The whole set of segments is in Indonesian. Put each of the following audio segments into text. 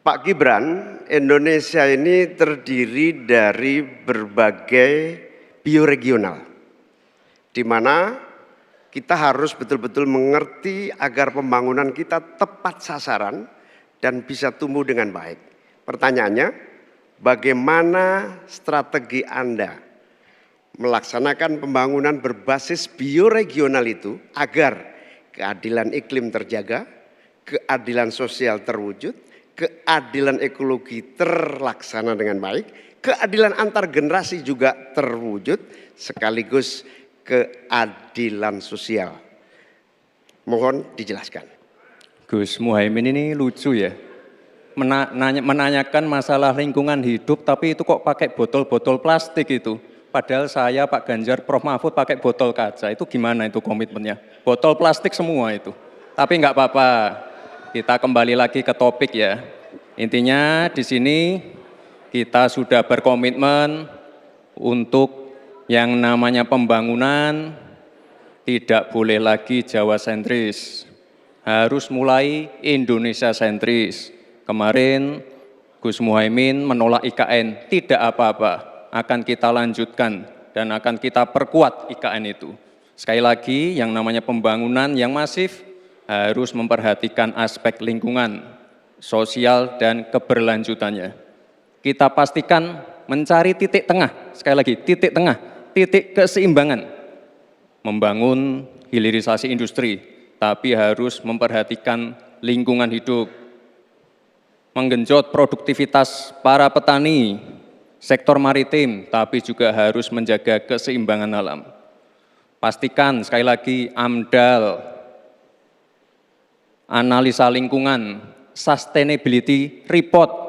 Pak Gibran, Indonesia ini terdiri dari berbagai bioregional, di mana kita harus betul-betul mengerti agar pembangunan kita tepat sasaran dan bisa tumbuh dengan baik. Pertanyaannya, bagaimana strategi Anda melaksanakan pembangunan berbasis bioregional itu agar keadilan iklim terjaga, keadilan sosial terwujud, keadilan ekologi terlaksana dengan baik, keadilan antar generasi juga terwujud, sekaligus keadilan sosial. Mohon dijelaskan. Gus Muhaimin ini lucu ya, menanyakan masalah lingkungan hidup tapi itu kok pakai botol-botol plastik itu. Padahal saya, Pak Ganjar, Prof. Mahfud pakai botol kaca, itu gimana itu komitmennya? Botol plastik semua itu. Tapi nggak apa-apa, kita kembali lagi ke topik ya. Intinya di sini kita sudah berkomitmen untuk yang namanya pembangunan tidak boleh lagi Jawa sentris, harus mulai Indonesia sentris. Kemarin Gus Muhaimin menolak IKN, tidak apa-apa, akan kita lanjutkan dan akan kita perkuat IKN itu. Sekali lagi yang namanya pembangunan yang masif harus memperhatikan aspek lingkungan, sosial dan keberlanjutannya. Kita pastikan mencari titik tengah, sekali lagi titik tengah, titik keseimbangan. Membangun hilirisasi industri, tapi harus memperhatikan lingkungan hidup. Menggenjot produktivitas para petani, sektor maritim, tapi juga harus menjaga keseimbangan alam. Pastikan sekali lagi AMDAL, analisa lingkungan, sustainability report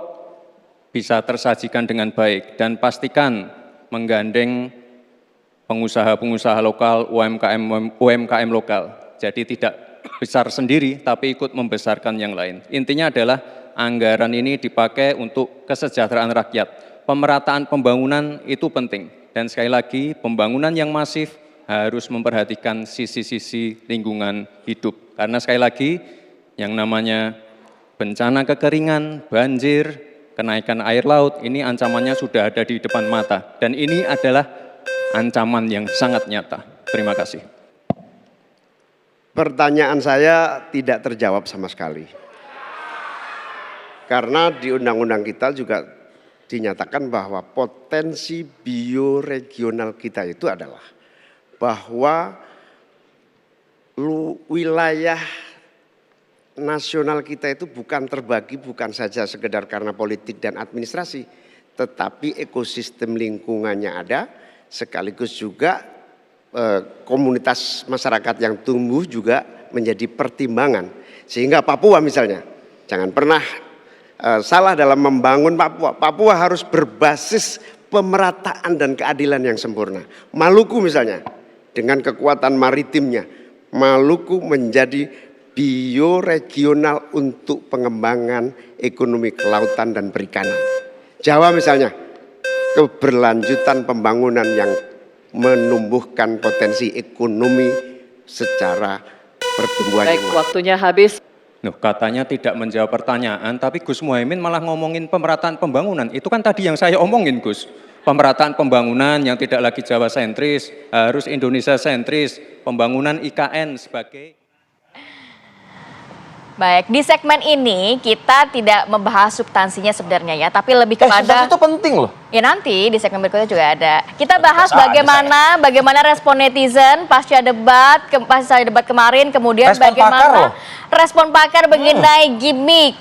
bisa tersajikan dengan baik dan pastikan menggandeng pengusaha-pengusaha lokal, UMKM lokal. Jadi tidak besar sendiri tapi ikut membesarkan yang lain. Intinya adalah anggaran ini dipakai untuk kesejahteraan rakyat. Pemerataan pembangunan itu penting dan sekali lagi pembangunan yang masif harus memperhatikan sisi-sisi lingkungan hidup. Karena sekali lagi yang namanya bencana kekeringan, banjir, kenaikan air laut, ini ancamannya sudah ada di depan mata. Dan ini adalah ancaman yang sangat nyata. Terima kasih. Pertanyaan saya tidak terjawab sama sekali. Karena di undang-undang kita juga dinyatakan bahwa potensi bioregional kita itu adalah bahwa wilayah nasional kita itu bukan terbagi bukan saja sekedar karena politik dan administrasi, tetapi ekosistem lingkungannya ada, sekaligus juga komunitas masyarakat yang tumbuh juga menjadi pertimbangan. Sehingga Papua misalnya, jangan pernah salah dalam membangun Papua. Papua harus berbasis pemerataan dan keadilan yang sempurna. Maluku misalnya, dengan kekuatan maritimnya, Maluku menjadi bioregional untuk pengembangan ekonomi kelautan dan perikanan. Jawa misalnya, keberlanjutan pembangunan yang menumbuhkan potensi ekonomi secara pertumbuhan. Baik, waktunya habis. Katanya tidak menjawab pertanyaan, tapi Gus Muhaimin malah ngomongin pemerataan pembangunan. Itu kan tadi yang saya omongin, Gus. Pemerataan pembangunan yang tidak lagi Jawa sentris, harus Indonesia sentris, pembangunan IKN sebagai... Baik, di segmen ini kita tidak membahas substansinya sebenarnya ya, tapi lebih kepada... substansi itu penting loh. Ya nanti di segmen berikutnya juga ada. Kita bahas bagaimana respon netizen pasca debat kemarin, kemudian respon bagaimana respon pakar mengenai gimmick,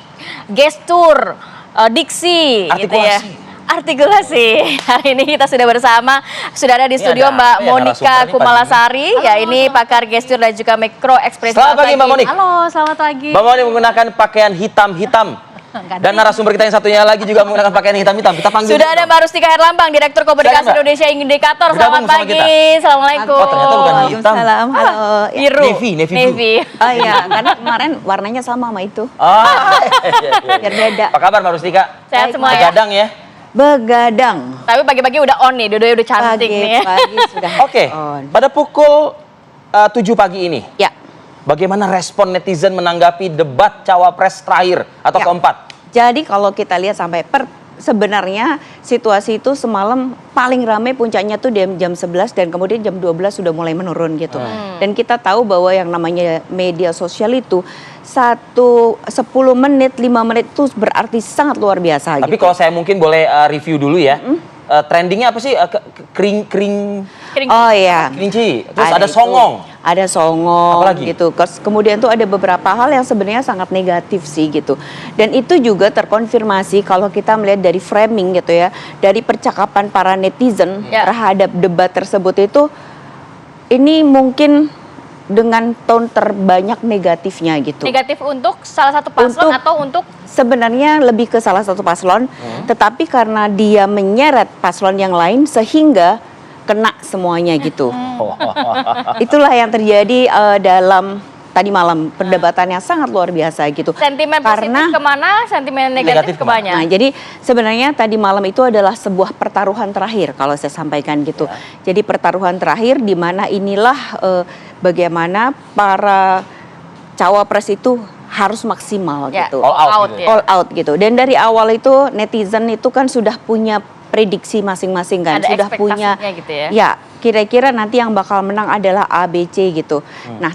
gestur, diksi, artikulasi. gitu ya. Artikulasi. Hari ini kita sudah bersama, sudah ada di studio Mbak Monika Kumalasari, ya ini pakar gestur dan juga mikro ekspresi. Selamat pagi Mbak Monik. Halo, selamat pagi. Mbak Monik menggunakan pakaian hitam-hitam. Dan narasumber kita yang satunya lagi juga menggunakan pakaian hitam-hitam. Kita panggil. Sudah ada Mbak Rustika Herlambang, Direktur Komunikasi Indonesia Indikator. Selamat pagi. Assalamualaikum. Oh ternyata bukan hitam. Waalaikumsalam. Halo. Biru. Navy. Oh iya, karena kemarin warnanya sama itu. Biar beda. Apa kabar Mbak Rustika? Sehat semua ya. Begadang ya? Begadang. Tapi pagi-pagi udah on nih, dua-duanya udah cantik nih. Pagi sudah. Oke, pada pukul 7 pagi ini. Ya. Bagaimana respon netizen menanggapi debat cawapres terakhir atau keempat? Jadi kalau kita lihat sampai sebenarnya situasi itu semalam paling ramai puncaknya tuh jam 11 dan kemudian jam 12 sudah mulai menurun gitu. Dan kita tahu bahwa yang namanya media sosial itu 10 menit, 5 menit itu berarti sangat luar biasa. Tapi gitu. kalau saya mungkin boleh review dulu ya. Trendingnya apa sih? Kering Oh iya. kelinci. Terus ada itu. songong. Ada songong Apalagi? gitu. Kemudian tuh ada beberapa hal yang sebenarnya sangat negatif sih gitu. Dan itu juga terkonfirmasi kalau kita melihat dari framing gitu ya. Dari percakapan para netizen terhadap debat tersebut itu, ini mungkin dengan tone terbanyak negatifnya gitu. Negatif untuk salah satu paslon atau untuk Sebenarnya lebih ke salah satu paslon, tetapi karena dia menyeret paslon yang lain sehingga kena semuanya gitu. Itulah yang terjadi dalam tadi malam, perdebatan yang sangat luar biasa gitu. sentimen positif kemana, sentimen negatif kemana? Nah, jadi sebenarnya tadi malam itu adalah sebuah pertaruhan terakhir kalau saya sampaikan gitu. Jadi pertaruhan terakhir di mana inilah bagaimana para cawapres itu harus maksimal gitu. All out gitu. All out gitu. Dan dari awal itu netizen itu kan sudah punya prediksi masing-masing kan, Ada sudah punya ekspektasinya gitu ya. ya kira-kira nanti yang bakal menang adalah A, B, C gitu. Nah,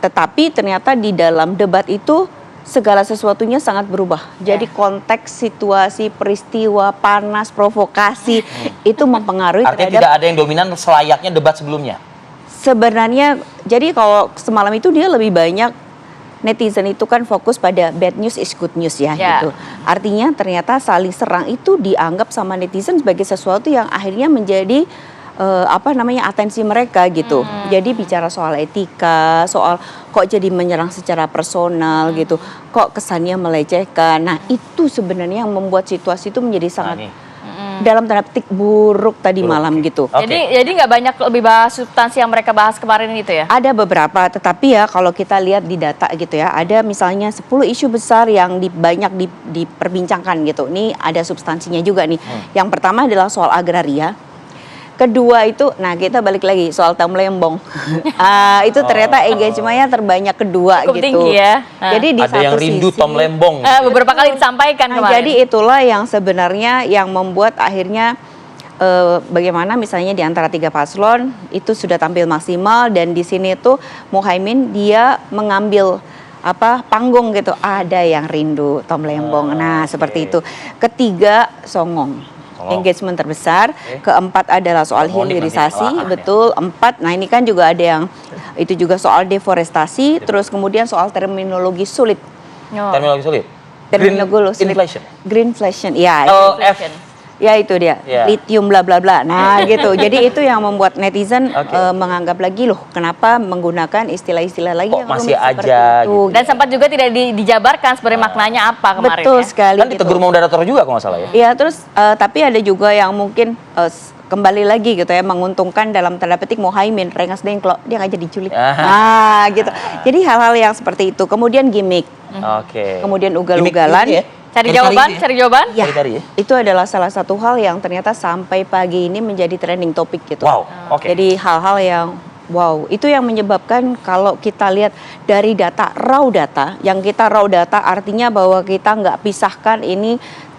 tetapi ternyata di dalam debat itu segala sesuatunya sangat berubah. Jadi konteks, situasi, peristiwa, panas, provokasi itu mempengaruhi Artinya terhadap tidak ada yang dominan selayaknya debat sebelumnya. sebenarnya. Jadi kalau semalam itu dia lebih banyak netizen itu kan fokus pada bad news is good news ya gitu. Artinya ternyata saling serang itu dianggap sama netizen sebagai sesuatu yang akhirnya menjadi atensi mereka gitu. Jadi bicara soal etika, soal kok jadi menyerang secara personal gitu. Kok kesannya melecehkan. Nah, itu sebenarnya yang membuat situasi itu menjadi sangat dalam tanda petik buruk tadi malam gitu. Jadi nggak banyak lebih bahas substansi yang mereka bahas kemarin itu ya? Ada beberapa, tetapi ya kalau kita lihat di data gitu ya, ada misalnya 10 isu besar yang banyak diperbincangkan gitu. Ini ada substansinya juga nih. Yang pertama adalah soal agraria. Kedua itu, nah kita balik lagi soal Tomlembong. Itu ternyata engagementnya terbanyak kedua Cukup gitu. tinggi ya. Jadi di Ada satu yang rindu sisi, Tomlembong. Beberapa kali disampaikan kemarin. jadi itulah yang sebenarnya yang membuat akhirnya bagaimana misalnya di antara 3 paslon itu sudah tampil maksimal dan di sini tuh Muhaimin dia mengambil panggung gitu. Ada yang rindu Tomlembong. Nah, seperti itu. Ketiga songong. Engagement terbesar. Keempat adalah soal hilirisasi, betul. 4. Nah, ini kan juga ada yang itu juga soal deforestasi, terus kemudian soal terminologi sulit. Terminologi sulit. Terminologi sulit. Inflation. Greenflation. Ya, LF. ya itu dia. Lithium bla bla bla. Nah, gitu. Jadi itu yang membuat netizen menganggap lagi loh, kenapa menggunakan istilah-istilah lagi Kok yang masih rumit seperti aja itu. Dan sempat juga tidak dijabarkan sebenarnya maknanya apa kemarin. Betul ya? sekali. Kan ditegur moderator juga kalau nggak salah ya. Iya, terus tapi ada juga yang mungkin kembali lagi gitu ya, menguntungkan dalam tanda petik Muhaimin, Rengas Dengklok, dia nggak jadi culik. Gitu. Jadi hal-hal yang seperti itu. Kemudian gimmick. Kemudian ugal-ugalan. Cari jawaban. Ya, itu adalah salah satu hal yang ternyata sampai pagi ini menjadi trending topik gitu. Wow, Jadi hal-hal yang wow, itu yang menyebabkan kalau kita lihat dari data, raw data, yang kita raw data artinya bahwa kita nggak pisahkan ini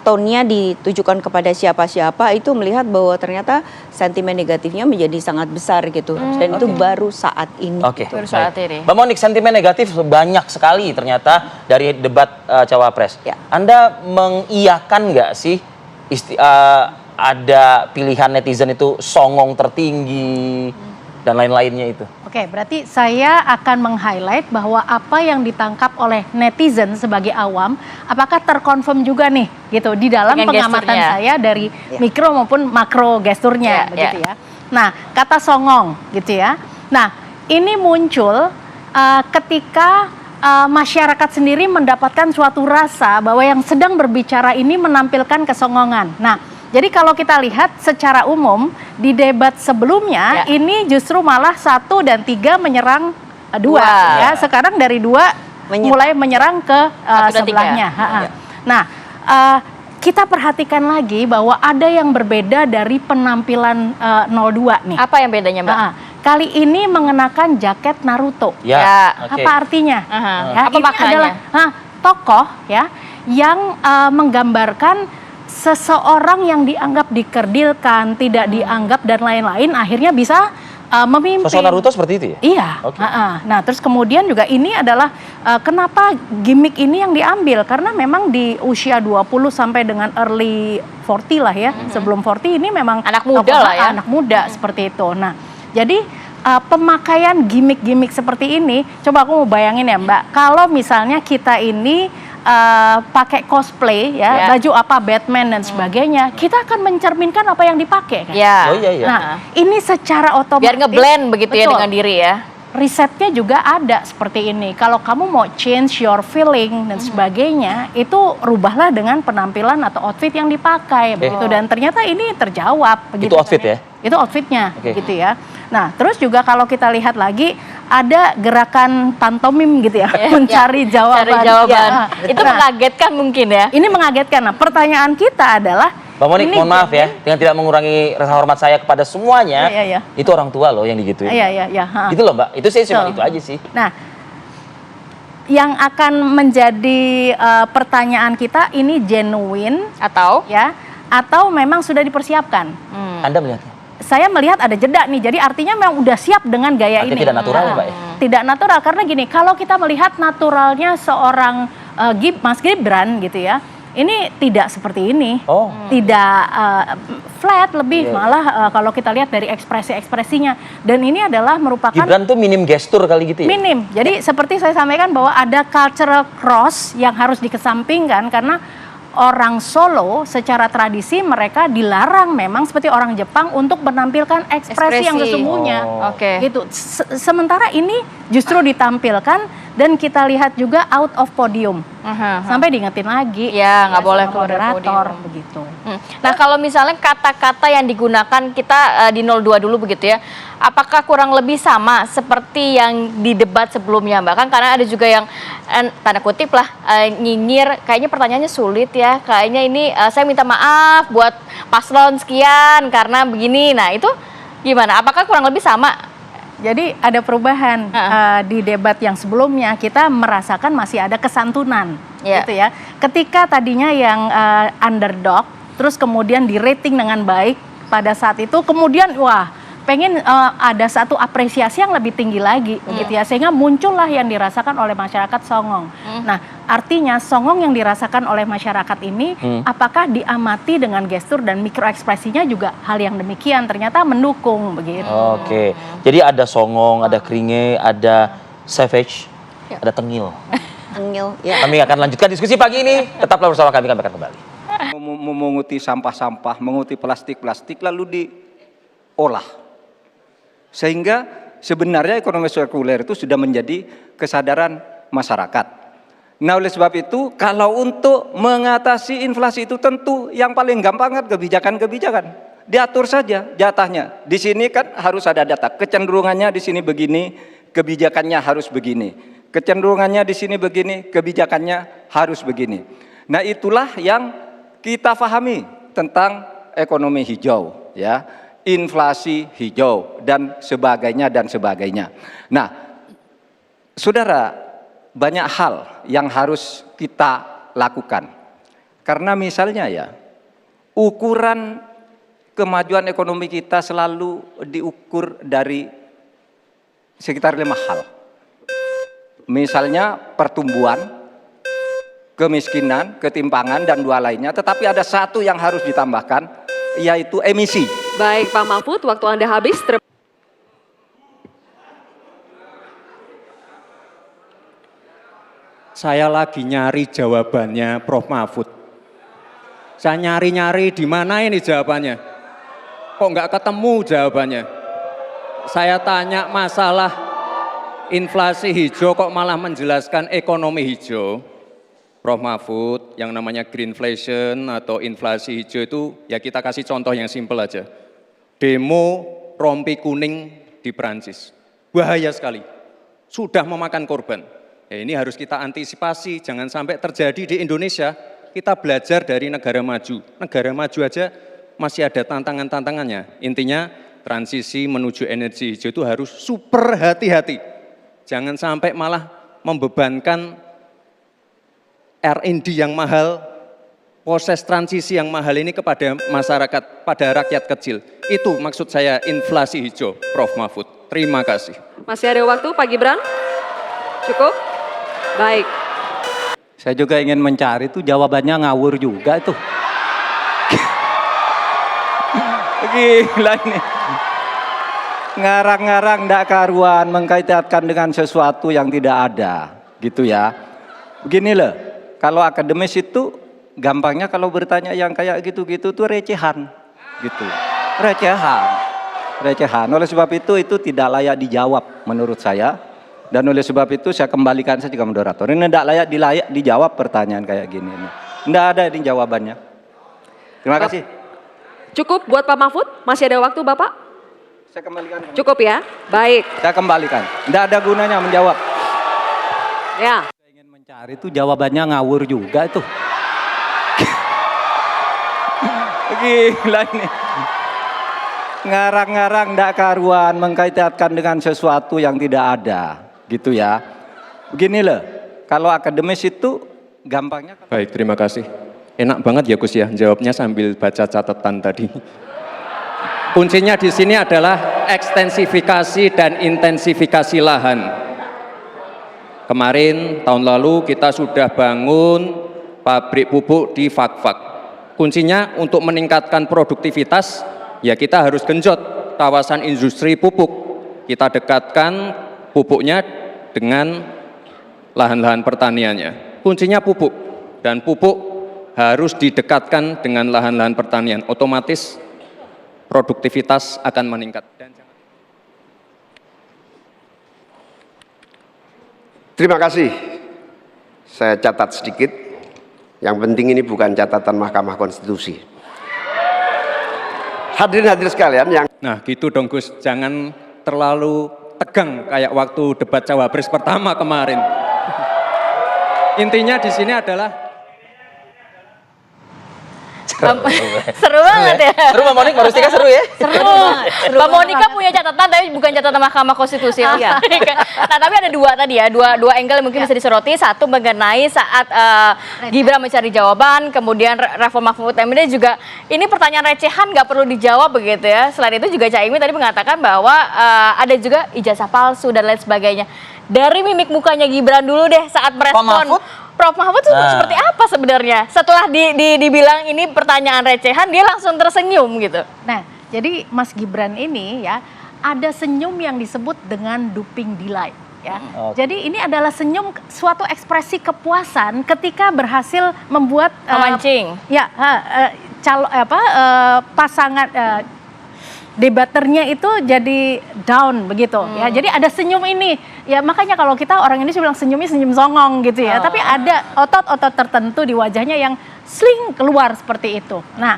tone-nya ditujukan kepada siapa-siapa, itu melihat bahwa ternyata sentimen negatifnya menjadi sangat besar gitu. Dan itu baru saat ini. Baru saat ini. Mbak Monik, sentimen negatif banyak sekali ternyata dari debat Cawapres. Ya. Anda mengiyakan nggak sih ada pilihan netizen itu songong tertinggi dan lain-lainnya itu? Oke, berarti saya akan meng-highlight bahwa apa yang ditangkap oleh netizen sebagai awam, apakah terkonfirm juga nih gitu di dalam dengan pengamatan gesturnya. saya dari mikro maupun makro gesturnya begitu ya. Nah, kata songong gitu ya. Nah, ini muncul ketika masyarakat sendiri mendapatkan suatu rasa bahwa yang sedang berbicara ini menampilkan kesongongan. Nah, jadi kalau kita lihat secara umum di debat sebelumnya ini justru malah 1 dan 3 menyerang 2 ya. Sekarang dari 2 mulai menyerang ke sebelahnya. Nah, kita perhatikan lagi bahwa ada yang berbeda dari penampilan 02 nih. Apa yang bedanya, Mbak? Kali ini mengenakan jaket Naruto. Ya. Apa artinya? Apa Ini maknanya? adalah tokoh ya yang menggambarkan seseorang yang dianggap dikerdilkan, tidak dianggap dan lain-lain akhirnya bisa memimpin. Sosok Naruto seperti itu ya? Iya. Oke. Nah, terus kemudian juga ini adalah kenapa gimmick ini yang diambil, karena memang di usia 20 sampai dengan early 40 lah ya. Sebelum 40 ini memang Anak muda lah ya. Anak muda seperti itu. Nah, jadi pemakaian gimmick-gimmick seperti ini, coba aku mau bayangin ya Mbak, kalau misalnya kita ini pakai cosplay ya, baju apa Batman dan sebagainya, kita akan mencerminkan apa yang dipakai kan. Ya. Oh iya. Nah, ini secara otomatis Biar ngeblend begitu ya betul, dengan diri ya. risetnya juga ada seperti ini. Kalau kamu mau change your feeling dan sebagainya, itu rubahlah dengan penampilan atau outfit yang dipakai begitu. Dan ternyata ini terjawab begitu. Itu outfit ya? Itu outfitnya Oke. gitu ya. Nah, terus juga kalau kita lihat lagi ada gerakan pantomim gitu ya, mencari jawaban. Cari jawaban. Ya. Itu mengagetkan mungkin ya. Ini mengagetkan. Nah, pertanyaan kita adalah Bang Monik, ini mohon maaf ya, dengan tidak mengurangi rasa hormat saya kepada semuanya, Iya. itu orang tua loh yang digituin. Iya. Gitu loh Mbak, itu saya cuma Betul. itu aja sih. Nah, yang akan menjadi pertanyaan kita ini genuine Atau ya, atau memang sudah dipersiapkan? Anda melihatnya? Saya melihat ada jeda nih, jadi artinya memang udah siap dengan gaya Artinya ini. tidak natural ya, Mbak ya? Tidak natural, karena gini, kalau kita melihat naturalnya seorang Mas Gibran gitu ya, ini tidak seperti ini. Oh. Tidak flat, lebih malah kalau kita lihat dari ekspresi-ekspresinya. Dan ini adalah merupakan Gibran tuh minim gestur kali gitu ya? minim. Jadi seperti saya sampaikan bahwa ada cultural cross yang harus dikesampingkan, karena orang Solo secara tradisi mereka dilarang memang seperti orang Jepang untuk menampilkan ekspresi yang Ekspresi. sesungguhnya. Oke. Gitu. Sementara ini justru ditampilkan dan kita lihat juga out of podium. Sampai diingetin lagi. Ya, nggak boleh sama keluar dari moderator podium. begitu. Nah, kalau misalnya kata-kata yang digunakan kita di 02 dulu begitu ya, apakah kurang lebih sama seperti yang di debat sebelumnya Mbak? Kan karena ada juga yang tanda kutip lah nyinyir, kayaknya pertanyaannya sulit ya, kayaknya ini saya minta maaf buat paslon sekian karena begini. Nah, itu gimana? Apakah kurang lebih sama? Jadi ada perubahan di debat yang sebelumnya, kita merasakan masih ada kesantunan gitu ya. Ketika tadinya yang underdog, terus kemudian di rating dengan baik pada saat itu, kemudian wah pengen ada satu apresiasi yang lebih tinggi lagi begitu ya, sehingga muncullah yang dirasakan oleh masyarakat songong. Nah, artinya songong yang dirasakan oleh masyarakat ini apakah diamati dengan gestur dan mikroekspresinya juga hal yang demikian, ternyata mendukung begitu. Oke, jadi ada songong, ada keringe, ada savage, ada tengil. Tengil, ya. Kami akan lanjutkan diskusi pagi ini, tetaplah bersama kami akan kembali. Memunguti sampah-sampah, menguti plastik-plastik lalu diolah. Sehingga sebenarnya ekonomi sirkuler itu sudah menjadi kesadaran masyarakat. Nah, oleh sebab itu kalau untuk mengatasi inflasi itu tentu yang paling gampang kan kebijakan-kebijakan. Diatur saja jatahnya. Di sini kan harus ada data. Kecenderungannya di sini begini, kebijakannya harus begini. Kecenderungannya di sini begini, kebijakannya harus begini. Nah, itulah yang kita pahami tentang ekonomi hijau ya. Inflasi hijau dan sebagainya dan sebagainya. Nah, saudara, banyak hal yang harus kita lakukan. Karena misalnya ya, ukuran kemajuan ekonomi kita selalu diukur dari sekitar 5 hal. Misalnya pertumbuhan, kemiskinan, ketimpangan, dan 2 lainnya. Tetapi ada satu yang harus ditambahkan, yaitu emisi. Baik Pak Mahfud, waktu Anda habis. Saya lagi nyari jawabannya Prof. Mahfud. Saya nyari-nyari di mana ini jawabannya. Kok nggak ketemu jawabannya. Saya tanya masalah inflasi hijau kok malah menjelaskan ekonomi hijau. Prof. Mahfud, yang namanya greenflation atau inflasi hijau itu ya kita kasih contoh yang simpel aja. Demo rompi kuning di Perancis. Bahaya sekali. Sudah memakan korban. Ya, ini harus kita antisipasi, jangan sampai terjadi di Indonesia. Kita belajar dari negara maju. Negara maju aja masih ada tantangan-tantangannya. Intinya transisi menuju energi hijau itu harus super hati-hati. Jangan sampai malah membebankan R&D yang mahal, proses transisi yang mahal ini kepada masyarakat, pada rakyat kecil. Itu maksud saya inflasi hijau, Prof. Mahfud. Terima kasih. Masih ada waktu Pak Gibran? Cukup? Baik. Saya juga ingin mencari itu jawabannya ngawur juga itu. Gila ini. Ngarang-ngarang ndak karuan mengkaitkan dengan sesuatu yang tidak ada, gitu ya. Begini loh, kalau akademis itu gampangnya kalau bertanya yang kayak gitu-gitu tuh recehan, gitu. Recehan. Oleh sebab itu tidak layak dijawab menurut saya. Dan oleh sebab itu saya kembalikan saja ke moderator. Ini tidak layak dijawab pertanyaan kayak gini. Tidak ada ini jawabannya. Terima kasih. Cukup buat Pak Mahfud? Masih ada waktu Bapak? Saya kembalikan. Cukup ya? Baik. Saya kembalikan. Tidak ada gunanya menjawab. Ya. Saya ingin mencari itu jawabannya ngawur juga itu. Gila ini. Ngarang-ngarang ndak karuan mengkaitkan dengan sesuatu yang tidak ada, gitu ya. Begini loh, kalau akademis itu gampangnya. Baik, terima kasih. Enak banget ya Gus ya, jawabnya sambil baca catatan tadi. Kuncinya di sini adalah ekstensifikasi dan intensifikasi lahan. Kemarin, tahun lalu kita sudah bangun pabrik pupuk di Fak-Fak. Kuncinya untuk meningkatkan produktivitas, ya kita harus genjot kawasan industri pupuk. Kita dekatkan pupuknya dengan lahan-lahan pertaniannya. Kuncinya pupuk, dan pupuk harus didekatkan dengan lahan-lahan pertanian. Otomatis produktivitas akan meningkat. Terima kasih. Saya catat sedikit. Yang penting ini bukan catatan Mahkamah Konstitusi. Hadirin sekalian yang... Nah gitu dong Gus, jangan terlalu tegang kayak waktu debat Cawapres pertama kemarin. Intinya di sini adalah Seru banget ya. Seru Mbak Monik, Mbak Rustika seru ya? Seru. Mbak Monika punya catatan tapi bukan catatan Mahkamah Konstitusi. Nah tapi ada dua tadi ya, dua angle yang mungkin bisa disoroti. Satu mengenai saat Gibran mencari jawaban, kemudian reforma Mahfud MD juga ini pertanyaan recehan nggak perlu dijawab begitu ya. Selain itu juga Caimin tadi mengatakan bahwa ada juga ijazah palsu dan lain sebagainya. Dari mimik mukanya Gibran dulu deh saat merespon. Prof. Mahfud itu seperti apa sebenarnya? Setelah dibilang ini pertanyaan recehan, dia langsung tersenyum gitu. Nah, jadi Mas Gibran ini ya ada senyum yang disebut dengan duping delight. Ya. Jadi ini adalah senyum, suatu ekspresi kepuasan ketika berhasil membuat memancing. Pasangan debaternya itu jadi down begitu ya. Jadi ada senyum ini. Ya makanya kalau kita orang ini bilang senyumnya senyum songong gitu ya. Tapi ada otot-otot tertentu di wajahnya yang sling keluar seperti itu. Nah,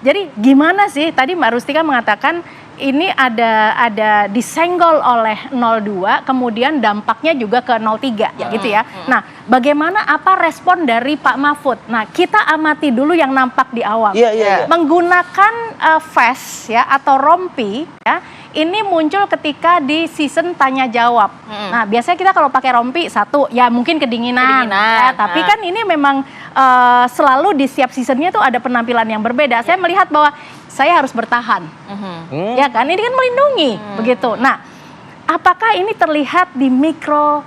jadi gimana sih tadi Mbak Rustika mengatakan ini ada disenggol oleh 02, kemudian dampaknya juga ke 03 gitu ya. Nah, bagaimana apa respon dari Pak Mahfud? Nah, kita amati dulu yang nampak di awal. Menggunakan vest ya atau rompi ya, ini muncul ketika di season tanya jawab. Nah, biasanya kita kalau pakai rompi satu ya mungkin kedinginan. Ya, tapi kan ini memang selalu di setiap seasonnya tuh ada penampilan yang berbeda. Saya melihat bahwa saya harus bertahan, ya kan? Ini kan melindungi, begitu. Nah, apakah ini terlihat di mikro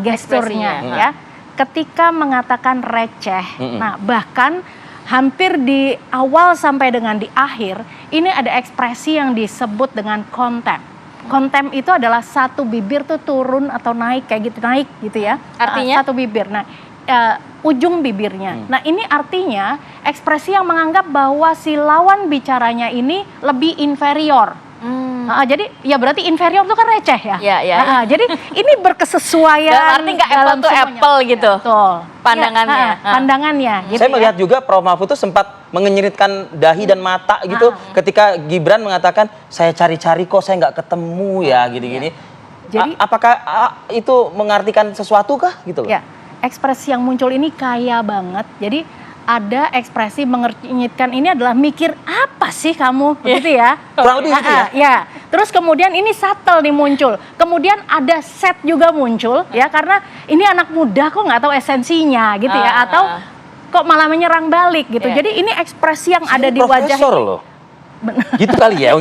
gesturnya, ya? Ketika mengatakan receh, nah bahkan hampir di awal sampai dengan di akhir, ini ada ekspresi yang disebut dengan contempt. Contempt itu adalah satu bibir tuh turun atau naik kayak gitu ya. Artinya satu bibir. Nah, ujung bibirnya. Nah ini artinya ekspresi yang menganggap bahwa si lawan bicaranya ini lebih inferior. Jadi ya berarti inferior itu kan receh ya. Jadi ini berkesesuaian. Berarti nggak apple to apple gitu. Betul. Pandangannya. Pandangannya. Gitu saya melihat juga Prof. Mahfud itu sempat mengenyeritkan dahi dan mata gitu ketika Gibran mengatakan saya cari-cari kok saya nggak ketemu ya gini-gini. Jadi apakah itu mengartikan sesuatu kah gitu loh? Ya. Ekspresi yang muncul ini kaya banget. Jadi ada ekspresi mengernyitkan ini adalah mikir apa sih kamu begitu ya? Kurang lebih gitu ya? Ya. Terus kemudian ini subtle nih muncul. Kemudian ada set juga muncul ya karena ini anak muda kok nggak tahu esensinya gitu ya atau kok malah menyerang balik gitu. Jadi ini ekspresi yang ada di wajah. Profesor loh. Gitu kali ya.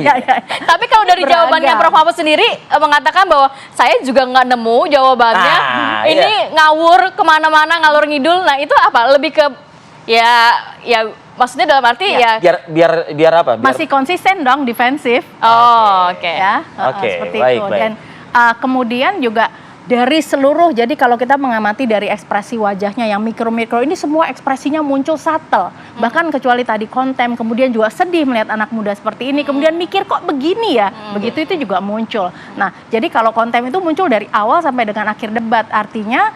Tapi kalau dari jawabannya Prof Mahfud sendiri mengatakan bahwa saya juga nggak nemu jawabannya. Ini ngawur kemana-mana, ngalur ngidul. Nah itu apa? Lebih ke ya maksudnya dalam arti ya biar apa? Masih konsisten dong, defensif. Oke. Ya, seperti baik, itu. baik. Dan kemudian juga dari seluruh, jadi kalau kita mengamati dari ekspresi wajahnya yang mikro-mikro ini semua ekspresinya muncul subtle. Bahkan kecuali tadi kontem, kemudian juga sedih melihat anak muda seperti ini, kemudian mikir kok begini ya, begitu itu juga muncul. Nah, jadi kalau kontem itu muncul dari awal sampai dengan akhir debat, artinya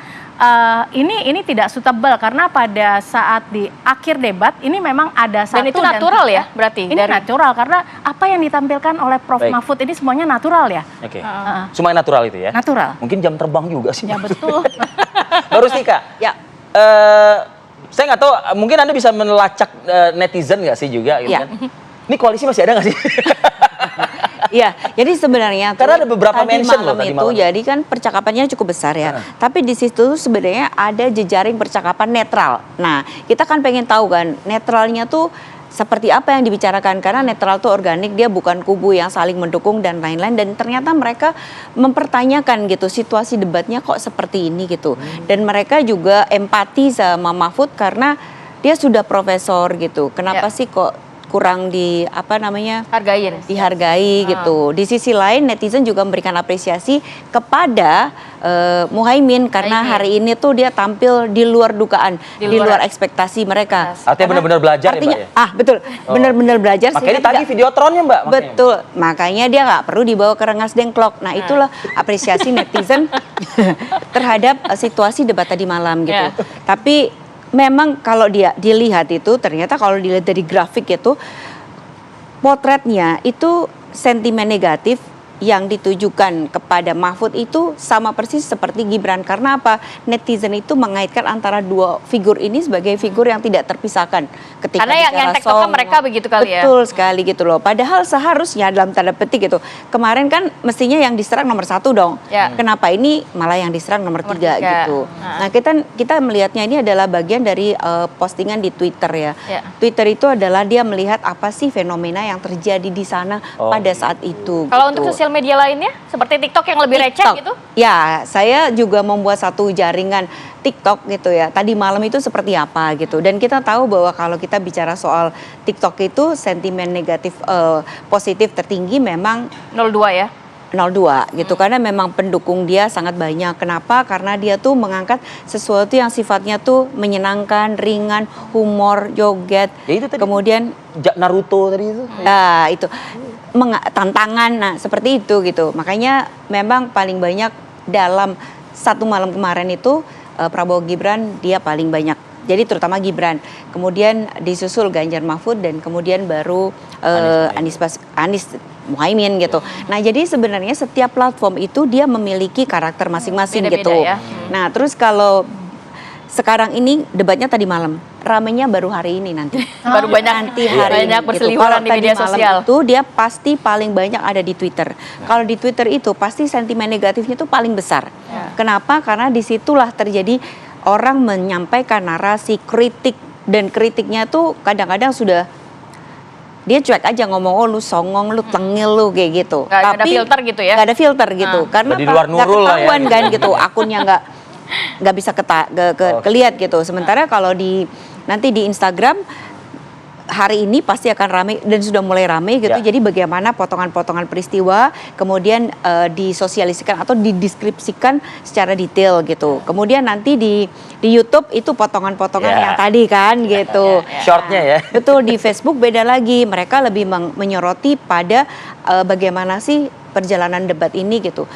ini tidak suitable karena pada saat di akhir debat ini memang ada satu dan itu natural ya berarti ini natural karena apa yang ditampilkan oleh Prof Mahfud ini semuanya natural ya. Oke. Semuanya natural itu ya. Natural. Mungkin jam terbang juga sih. Ya betul. Baru sih Kak. Ya. Saya nggak tahu, mungkin Anda bisa melacak netizen nggak sih juga gitu kan? Ini koalisi masih ada nggak sih? Iya, jadi sebenarnya karena ada beberapa mention loh tadi malam. Jadi kan percakapannya cukup besar ya. Tapi di situ sebenarnya ada jejaring percakapan netral. Nah, kita kan pengen tahu kan netralnya tuh seperti apa yang dibicarakan karena netral tuh organik, dia bukan kubu yang saling mendukung dan lain-lain dan ternyata mereka mempertanyakan gitu situasi debatnya kok seperti ini gitu. Dan mereka juga empati sama Mahfud karena dia sudah profesor gitu. Kenapa sih kok kurang dihargai gitu. Di sisi lain netizen juga memberikan apresiasi kepada Muhaimin karena hari ini tuh dia tampil di luar dugaan, di luar ekspektasi mereka. Artinya benar-benar belajar artinya, ya Mbak ya? betul, benar-benar belajar. Makanya tadi videotronnya Mbak. Betul, makanya dia nggak perlu dibawa ke Rengas Dengklok. Nah itulah apresiasi netizen terhadap situasi debat tadi malam gitu. Tapi memang kalau dia dilihat itu ternyata kalau dilihat dari grafik itu potretnya itu sentimen negatif yang ditujukan kepada Mahfud itu sama persis seperti Gibran. Karena apa? Netizen itu mengaitkan antara dua figur ini sebagai figur yang tidak terpisahkan. Ketika karena yang tektokan mereka begitu kali ya? Betul sekali gitu loh. Padahal seharusnya dalam tanda petik gitu. Kemarin kan mestinya yang diserang nomor 1 dong. Kenapa ini malah yang diserang nomor 3 gitu. Nah kita melihatnya ini adalah bagian dari postingan di Twitter ya. Twitter itu adalah dia melihat apa sih fenomena yang terjadi di sana pada saat itu. Kalau gitu. untuk sosial media lainnya seperti TikTok yang lebih receh gitu? Ya, saya juga membuat satu jaringan TikTok gitu ya. Tadi malam itu seperti apa gitu. Dan kita tahu bahwa kalau kita bicara soal TikTok itu sentimen negatif positif tertinggi memang 02 ya. 02 gitu karena memang pendukung dia sangat banyak. Kenapa? Karena dia tuh mengangkat sesuatu yang sifatnya tuh menyenangkan, ringan, humor, joget. Ya itu tadi. Kemudian Naruto tadi itu. Nah, itu tantangan. Nah, seperti itu gitu. Makanya memang paling banyak dalam satu malam kemarin itu Prabowo Gibran dia paling banyak. Jadi terutama Gibran, kemudian disusul Ganjar Mahfud dan kemudian baru Anies Muhaimin gitu. Nah jadi sebenarnya setiap platform itu dia memiliki karakter masing-masing gitu. Ya. Nah terus kalau sekarang ini debatnya tadi malam, ramenya baru hari ini nanti. Baru banyak nanti hari banyak ini, berseliweran di media sosial. Itu dia pasti paling banyak ada di Twitter. Kalau di Twitter itu pasti sentimen negatifnya itu paling besar. Kenapa? Karena disitulah terjadi orang menyampaikan narasi kritik dan kritiknya tuh kadang-kadang sudah dia cuek aja ngomong, oh lu songong, lu tengil, lu kayak gitu. Gak ada filter gitu ya? Gak ada filter gitu, karena di luar nggak ketahuan ya. kan gitu, akunnya nggak bisa kelihat gitu. Sementara kalau nanti di Instagram hari ini pasti akan ramai dan sudah mulai ramai gitu. Jadi bagaimana potongan-potongan peristiwa kemudian disosialisikan atau dideskripsikan secara detail gitu. Kemudian nanti di YouTube itu potongan-potongan yang tadi kan gitu. Shortnya ya. Betul, di Facebook beda lagi. Mereka lebih menyoroti pada bagaimana sih perjalanan debat ini gitu.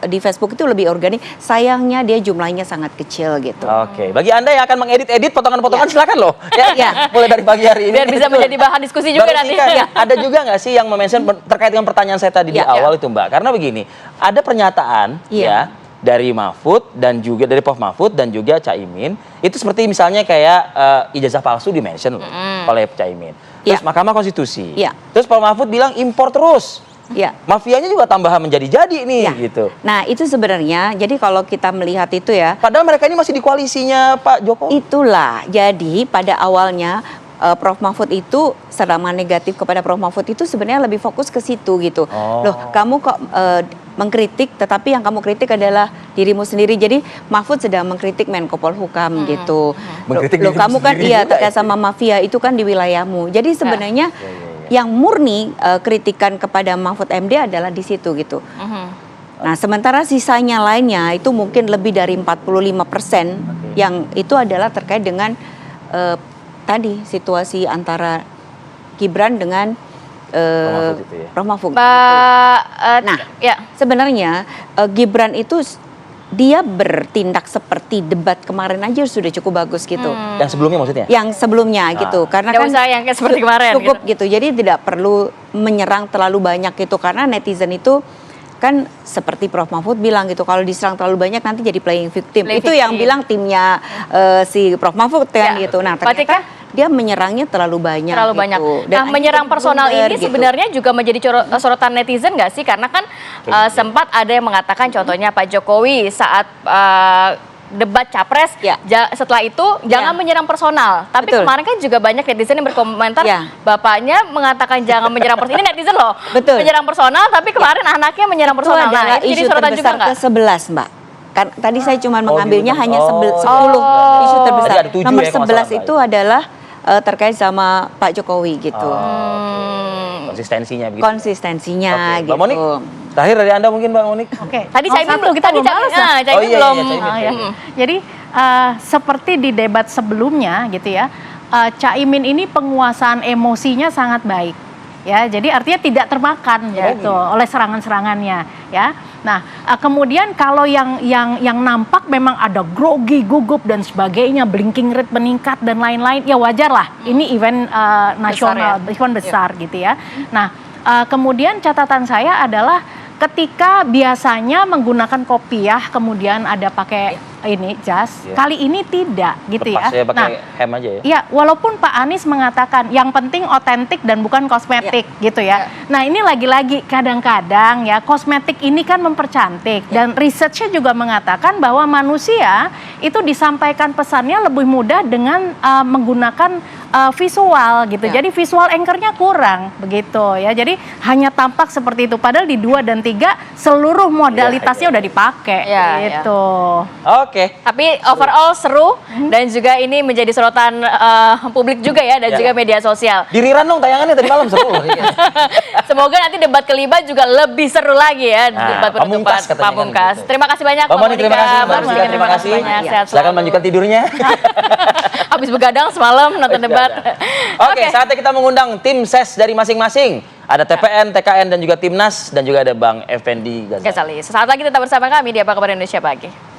Di Facebook itu lebih organik. Sayangnya dia jumlahnya sangat kecil gitu. Oke, bagi Anda yang akan mengedit-edit potongan-potongan silakan loh. Ya. Mulai dari pagi hari ini. Biar bisa menjadi bahan diskusi juga nanti. Ada juga nggak sih yang mention terkait dengan pertanyaan saya tadi di awal itu Mbak? Karena begini, ada pernyataan ya dari Mahfud dan juga dari Prof Mahfud dan juga Caimin itu seperti misalnya kayak ijazah palsu di-mention oleh Caimin. Terus Mahkamah Konstitusi. Terus Prof Mahfud bilang impor terus. Ya. Mafianya juga tambahan menjadi-jadi nih Ya. gitu. Nah itu sebenarnya, jadi kalau kita melihat itu ya, Padahal mereka ini masih di koalisinya Pak Jokowi. itulah. Jadi pada awalnya Prof Mahfud itu serangan negatif kepada Prof Mahfud itu sebenarnya lebih fokus ke situ gitu. Oh. Loh, kamu kok mengkritik, tetapi yang kamu kritik adalah dirimu sendiri. Jadi Mahfud sedang mengkritik Menko Polhukam gitu. Mengkritik Loh, dirimu kamu kan sendiri iya juga terkait itu. sama mafia itu kan di wilayahmu. Jadi sebenarnya yang murni kritikan kepada Mahfud MD adalah di situ gitu. Nah, sementara sisanya lainnya itu mungkin lebih dari 45% yang itu adalah terkait dengan tadi situasi antara Gibran dengan Mahfud itu ya. Prof Mahfud. Nah, ya. sebenarnya Gibran itu dia bertindak seperti debat kemarin aja sudah cukup bagus gitu. Yang sebelumnya maksudnya? Yang sebelumnya gitu, karena Nggak kan usah yang kayak seperti kemarin cukup gitu. Jadi tidak perlu menyerang terlalu banyak gitu, karena netizen itu kan seperti Prof Mahfud bilang gitu, kalau diserang terlalu banyak nanti jadi playing victim. Playing Itu yang victim. bilang timnya si Prof Mahfud kan Ya. gitu. Nah Berarti ternyata dia menyerangnya terlalu banyak. terlalu gitu. banyak. Dan Nah, menyerang akhirnya personal blunder ini gitu. sebenarnya juga menjadi sorotan netizen nggak sih? Karena kan sempat ada yang mengatakan contohnya Pak Jokowi saat debat capres, Ya. setelah itu jangan menyerang personal. Tapi Betul. kemarin kan juga banyak netizen yang berkomentar, Ya. bapaknya mengatakan jangan menyerang personal. Ini netizen loh, Betul. menyerang personal, tapi kemarin anaknya menyerang Itu personal. adalah Nah, ini jadi isu sorotan juga terbesar nggak? ke-11, Mbak. Kan tadi saya cuma mengambilnya gitu. hanya Oh. 10 isu terbesar. Tadi ada 7 Nomor ya, kalau 11 nggak salah, itu adalah terkait sama Pak Jokowi gitu. Konsistensinya begitu. Konsistensinya Oke. gitu. Mbak Monik, terakhir dari Anda mungkin Mbak Monik. Oke. Tadi Oh, Caimin satu, belum, kita tadi belum balas ya? Caimin Oh, iya, belum. iya, Caimin. Oh, ya. Jadi seperti di debat sebelumnya gitu ya, Caimin ini penguasaan emosinya sangat baik, ya. Jadi artinya tidak termakan gitu oleh serangan-serangannya, ya. Nah, kemudian kalau yang nampak memang ada grogi, gugup dan sebagainya, blinking rate meningkat dan lain-lain, ya wajar lah. Ini event nasional, event besar gitu ya. Nah, kemudian catatan saya adalah ketika biasanya menggunakan kopiah kemudian ada pakai ini jas, kali ini tidak gitu Lepas ya. ya pakai hem aja ya. Ya, walaupun Pak Anies mengatakan yang penting otentik dan bukan kosmetik gitu ya. Nah, ini lagi-lagi kadang-kadang ya kosmetik ini kan mempercantik dan researchnya juga mengatakan bahwa manusia itu disampaikan pesannya lebih mudah dengan menggunakan visual gitu. Jadi visual anchor-nya kurang begitu ya. Jadi hanya tampak seperti itu padahal di 2 dan 3 seluruh modalitasnya udah dipakai gitu. Oke. Tapi overall seru dan juga ini menjadi sorotan publik juga ya dan juga media sosial. Diriran dong tayangannya tadi malam seru loh. Semoga nanti debat kelima juga lebih seru lagi ya debat penutupan Pamungkas katanya kan Pamungkas. gitu. Terima kasih banyak Mbak Monik, terima kasih. Mbak Mbak Rizka, Monika, terima kasih. banyak. Sehat Silakan selalu. melanjutkan tidurnya. Habis begadang semalam nonton debat. Oke, saatnya kita mengundang tim ses dari masing-masing. Ada TPN, TKN, dan juga Timnas, dan juga ada Bang Effendi Ghazali. Sesaat lagi tetap bersama kami di Apa Kabar Indonesia Pagi.